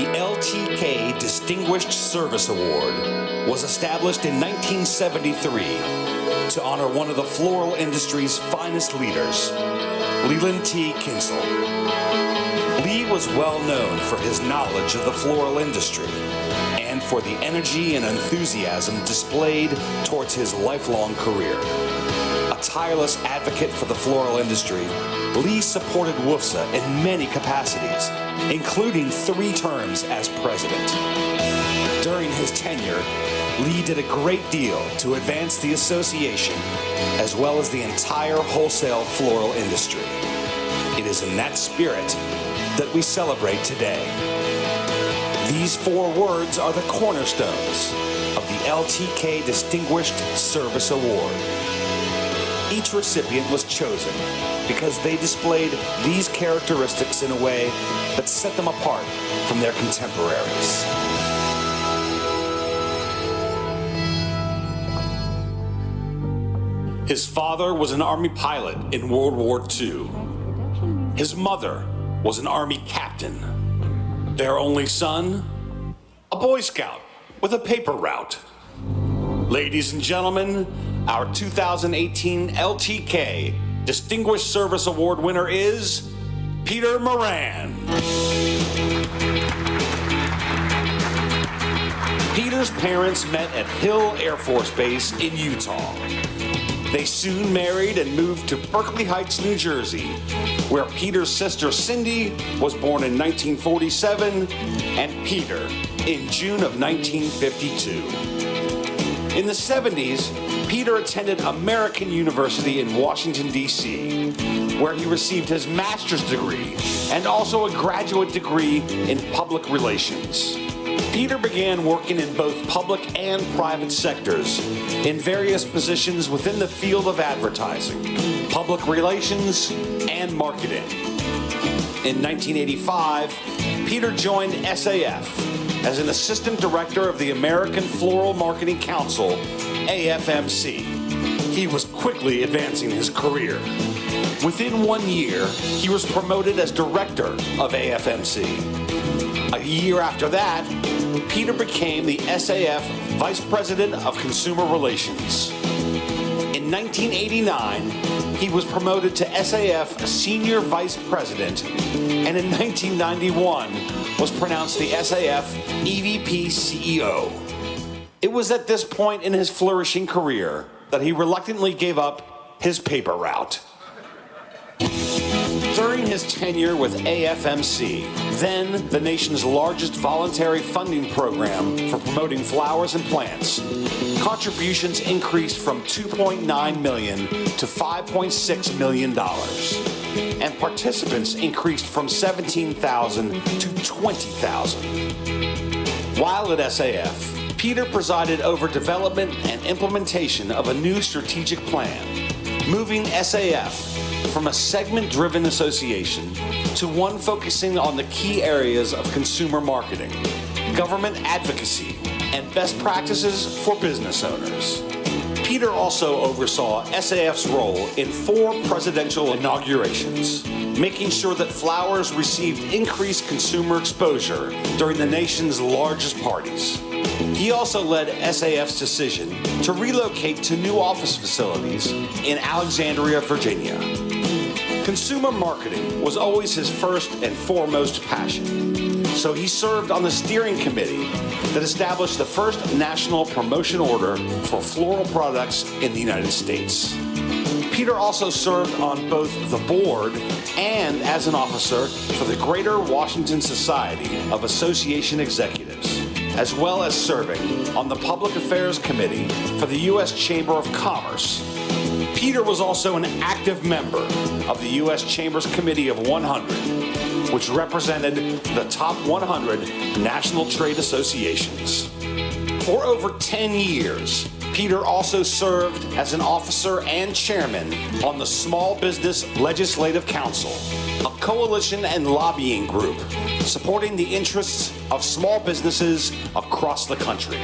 The LTK Distinguished Service Award was established in 1973 to honor one of the floral industry's finest leaders, Leland T. Kinsel. Lee was well known for his knowledge of the floral industry and for the energy and enthusiasm displayed towards his lifelong career. A tireless advocate for the floral industry, Lee supported WF&FSA in many capacities, including 3 terms as president. During his tenure, Lee did a great deal to advance the association as well as the entire wholesale floral industry. It is in that spirit that we celebrate today. These 4 words are the cornerstones of the LTK Distinguished Service Award. Each recipient was chosen because they displayed these characteristics in a way that set them apart from their contemporaries. His father was an Army pilot in World War II. His mother was an Army captain. Their only son, a Boy Scout with a paper route. Ladies and gentlemen, our 2018 LTK Distinguished Service Award winner is Peter Moran. Peter's parents met at Hill Air Force Base in Utah. They soon married and moved to Berkeley Heights, New Jersey, where Peter's sister Cindy was born in 1947 and Peter in June of 1952. In the 70s, Peter attended American University in Washington, D.C., where he received his master's degree and also a graduate degree in public relations. Peter began working in both public and private sectors in various positions within the field of advertising, public relations, and marketing. In 1985, Peter joined SAF as an assistant director of the American Floral Marketing Council, AFMC. He was quickly advancing his career. Within 1 year, he was promoted as director of AFMC. A year after that, Peter became the SAF Vice President of Consumer Relations. In 1989, he was promoted to SAF Senior Vice President, and in 1991 was pronounced the SAF EVP CEO. It was at this point in his flourishing career that he reluctantly gave up his paper route. During his tenure with AFMC, then the nation's largest voluntary funding program for promoting flowers and plants, contributions increased from $2.9 million to $5.6 million, and participants increased from 17,000 to 20,000. While at SAF, Peter presided over development and implementation of a new strategic plan, moving SAF from a segment-driven association to one focusing on the key areas of consumer marketing, government advocacy, and best practices for business owners. Peter also oversaw SAF's role in 4 presidential inaugurations, making sure that flowers received increased consumer exposure during the nation's largest parties. He also led SAF's decision to relocate to new office facilities in Alexandria, Virginia. Consumer marketing was always his first and foremost passion, so he served on the steering committee that established the first national promotion order for floral products in the United States. Peter also served on both the board and as an officer for the Greater Washington Society of Association Executives, as well as serving on the Public Affairs Committee for the U.S. Chamber of Commerce. Peter was also an active member of the U.S. Chamber's Committee of 100, which represented the top 100 national trade associations. For over 10 years, Peter also served as an officer and chairman on the Small Business Legislative Council, a coalition and lobbying group supporting the interests of small businesses across the country.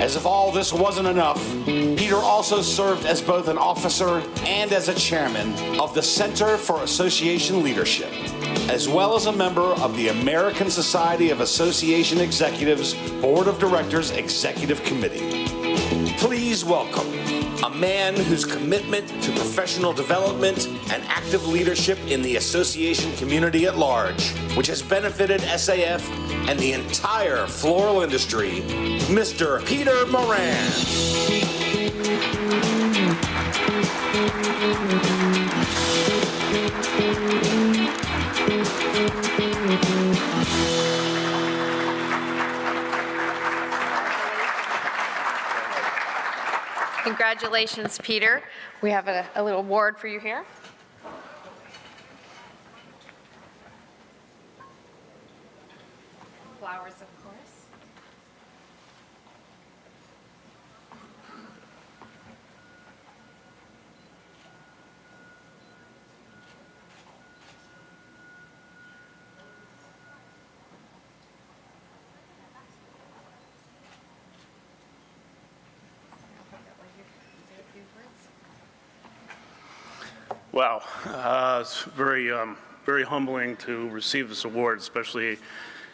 As if all this wasn't enough, Peter also served as both an officer and as a chairman of the Center for Association Leadership, as well as a member of the American Society of Association Executives Board of Directors Executive Committee. Please welcome a man whose commitment to professional development and active leadership in the association community at large, which has benefited SAF and the entire floral industry, Mr. Peter Moran. Congratulations, Peter. We have a little award for you here. Flowers, of course. Wow, it's very humbling to receive this award, especially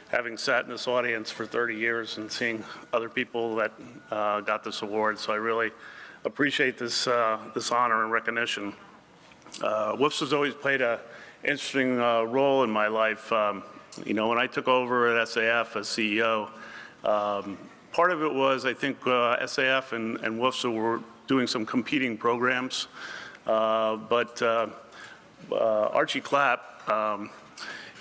having sat in this audience for 30 years and seeing other people that got this award. So I really appreciate this honor and recognition. WF&FSA has always played an interesting role in my life. You know, when I took over at SAF as CEO, part of it was I think SAF and WF&FSA were doing some competing programs. But Archie Clapp,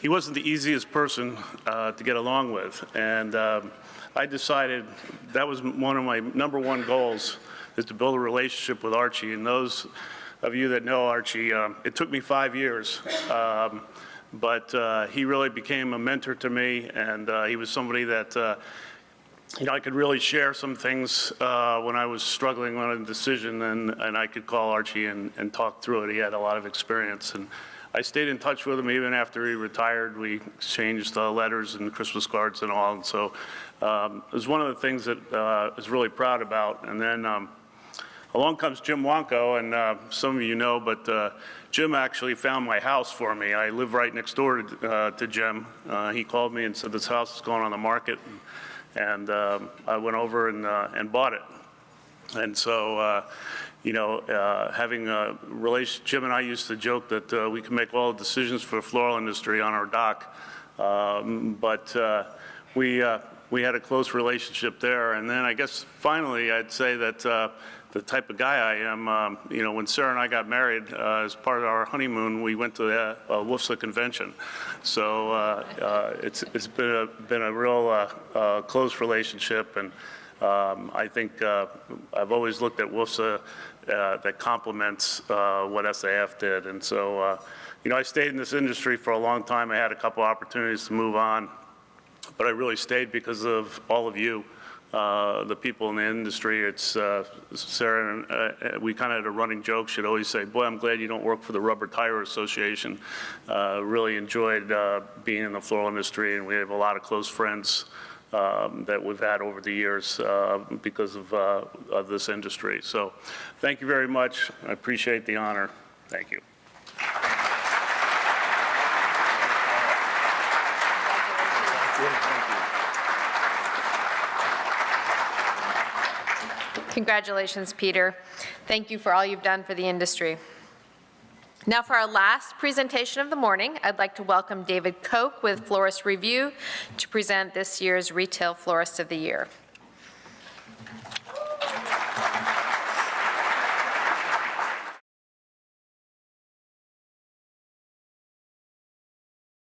he wasn't the easiest person to get along with, and I decided that was one of my #1 goals, is to build a relationship with Archie. And those of you that know Archie, it took me 5 years, but he really became a mentor to me, and he was somebody that you know, I could really share some things when I was struggling on a decision, and I could call Archie and talk through it. He had a lot of experience, and I stayed in touch with him even after he retired. We exchanged letters and Christmas cards and all, and so it was one of the things that I was really proud about. And then along comes Jim Wanko, and some of you know, but Jim actually found my house for me. I live right next door to Jim. He called me and said, this house is going on the market. And I went over and bought it. And so, you know, having a relationship, Jim and I used to joke that we can make all the decisions for the floral industry on our dock. But we had a close relationship there. And then I guess finally I'd say that the type of guy I am, you know, when Sarah and I got married, as part of our honeymoon, we went to the WF&FSA convention. So it's been a real close relationship, and I think I've always looked at WF&FSA that complements what SAF did. And so, you know, I stayed in this industry for a long time. I had a couple opportunities to move on, but I really stayed because of all of you. The people in the industry. It's Sarah and we kind of had a running joke. She'd always say, boy, I'm glad you don't work for the Rubber Tire Association. Really enjoyed being in the floral industry, and we have a lot of close friends that we've had over the years because of this industry. So thank you very much. I appreciate the honor. Thank you. Congratulations, Peter. Thank you for all you've done for the industry. Now for our last presentation of the morning, I'd like to welcome David Koch with Florist Review to present this year's Retail Florist of the Year.